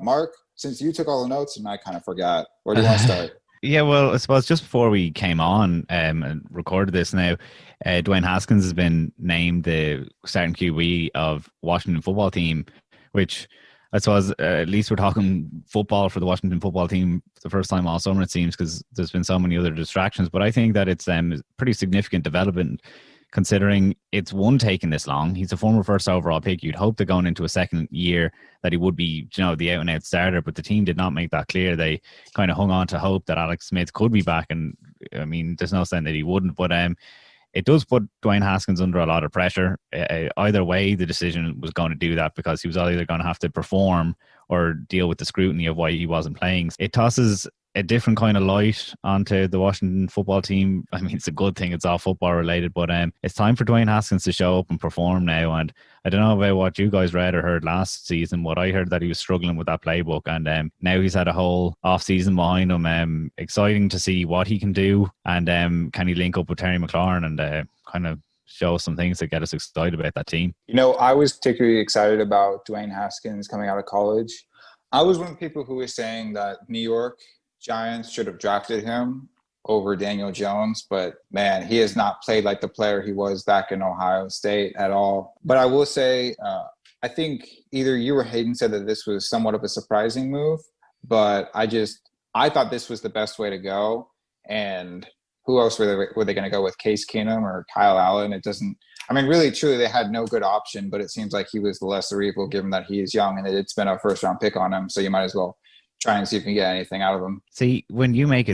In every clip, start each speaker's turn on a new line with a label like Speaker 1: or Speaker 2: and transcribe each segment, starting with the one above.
Speaker 1: Mark, since you took all the notes and I kind of forgot, where do you want to start?
Speaker 2: Yeah, well, I suppose just before we came on and recorded this now, Dwayne Haskins has been named the starting QB of Washington football team, which I suppose at least we're talking football for the Washington football team for the first time all summer, it seems, because there's been so many other distractions. But I think that it's pretty significant development considering it's one taking this long. He's a former first overall pick. You'd hope that going into a second year that he would be, the out and out starter, but the team did not make that clear. They kind of hung on to hope that Alex Smith could be back. And I mean, there's no saying that he wouldn't, but it does put Dwayne Haskins under a lot of pressure. Either way, the decision was going to do that because he was either going to have to perform or deal with the scrutiny of why he wasn't playing. It tosses a different kind of light onto the Washington football team. I mean, it's a good thing. It's all football related, but it's time for Dwayne Haskins to show up and perform now. And I don't know about what you guys read or heard last season. What I heard that he was struggling with that playbook, and now he's had a whole off season behind him. Exciting to see what he can do, and can he link up with Terry McLaurin and kind of show some things that get us excited about that team.
Speaker 1: I was particularly excited about Dwayne Haskins coming out of college. I was one of the people who was saying that New York Giants should have drafted him over Daniel Jones, but man, he has not played like the player he was back in Ohio State at all. But I will say, I think either you or Hayden said that this was somewhat of a surprising move, but I thought this was the best way to go. And who else were they going to go with? Case Keenum or Kyle Allen? Really, truly, they had no good option, but it seems like he was the lesser evil given that he is young and they did spend a first-round pick on him, so you might as well try and see if you can get anything out of him.
Speaker 2: See, when you make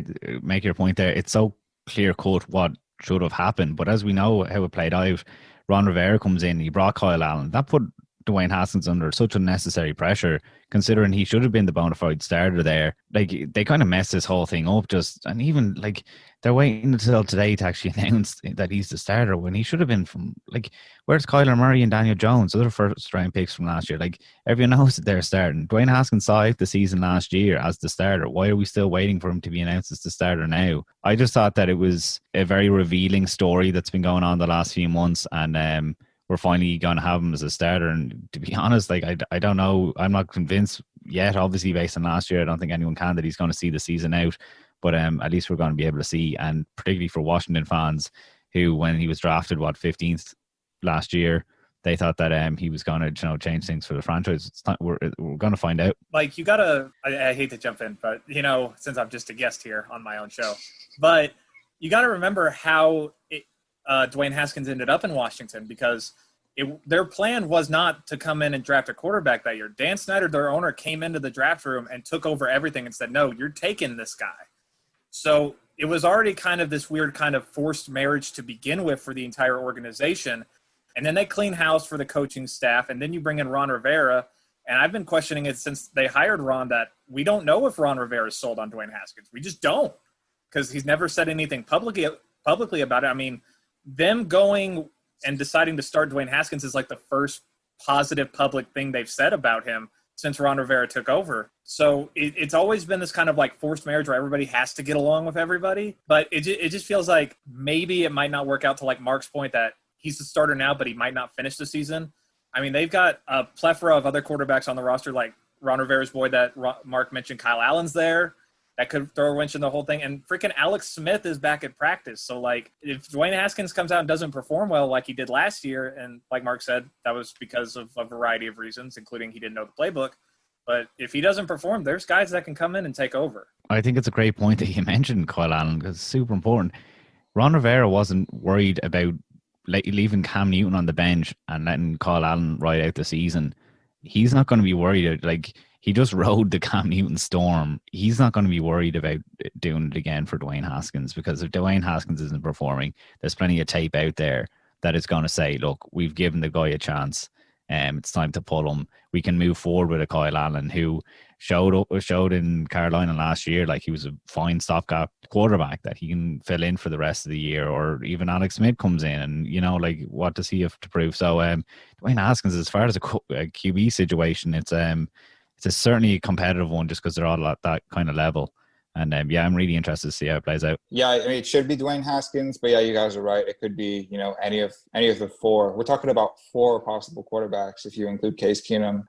Speaker 2: your point there, it's so clear-cut what should have happened, but as we know how it played out, Ron Rivera comes in, he brought Kyle Allen. That put Dwayne Haskins under such unnecessary pressure, considering he should have been the bona fide starter there. Like, they kind of messed this whole thing up and even like they're waiting until today to actually announce that he's the starter when he should have been from, like, where's Kyler Murray and Daniel Jones? Those are first round picks from last year. Like, everyone knows that they're starting. Dwayne Haskins saved the season last year as the starter. Why are we still waiting for him to be announced as the starter now? I just thought that it was a very revealing story that's been going on the last few months, and we're finally going to have him as a starter. And to be honest, like, I don't know. I'm not convinced yet, obviously, based on last year. I don't think anyone can that he's going to see the season out. But at least we're going to be able to see. And particularly for Washington fans who, when he was drafted, 15th last year, they thought that he was going to change things for the franchise. We're going to find out.
Speaker 3: Like, you got to – I hate to jump in, but, since I'm just a guest here on my own show. But you got to remember how Dwayne Haskins ended up in Washington, because their plan was not to come in and draft a quarterback that year. Dan Snyder, their owner, came into the draft room and took over everything and said, no, you're taking this guy. So it was already kind of this weird kind of forced marriage to begin with for the entire organization. And then they clean house for the coaching staff, and then you bring in Ron Rivera. And I've been questioning it since they hired Ron that we don't know if Ron Rivera is sold on Dwayne Haskins. We just don't, because he's never said anything publicly about it. I mean, them going and deciding to start Dwayne Haskins is like the first positive public thing they've said about him since Ron Rivera took over. So it's always been this kind of like forced marriage where everybody has to get along with everybody. But it just feels like maybe it might not work out, to like Mark's point that he's the starter now, but he might not finish the season. I mean, they've got a plethora of other quarterbacks on the roster, like Ron Rivera's boy that Mark mentioned, Kyle Allen's there. That could throw a wrench in the whole thing. And freaking Alex Smith is back at practice. So, like, if Dwayne Haskins comes out and doesn't perform well like he did last year, and like Mark said, that was because of a variety of reasons, including he didn't know the playbook. But if he doesn't perform, there's guys that can come in and take over.
Speaker 2: I think it's a great point that you mentioned Kyle Allen, because it's super important. Ron Rivera wasn't worried about leaving Cam Newton on the bench and letting Kyle Allen ride out the season. He's not going to be worried. Like, he just rode the Cam Newton storm. He's not going to be worried about doing it again for Dwayne Haskins, because if Dwayne Haskins isn't performing, there's plenty of tape out there that is going to say, look, we've given the guy a chance. It's time to pull him. We can move forward with a Kyle Allen who showed in Carolina last year like he was a fine stopgap quarterback that he can fill in for the rest of the year. Or even Alex Smith comes in and, like, what does he have to prove? So Dwayne Haskins, as far as a QB situation, it's certainly a competitive one just because they're all at that kind of level. And I'm really interested to see how it plays out.
Speaker 1: Yeah, I mean, it should be Dwayne Haskins, but yeah, you guys are right. It could be, any of the four. We're talking about four possible quarterbacks if you include Case Keenum.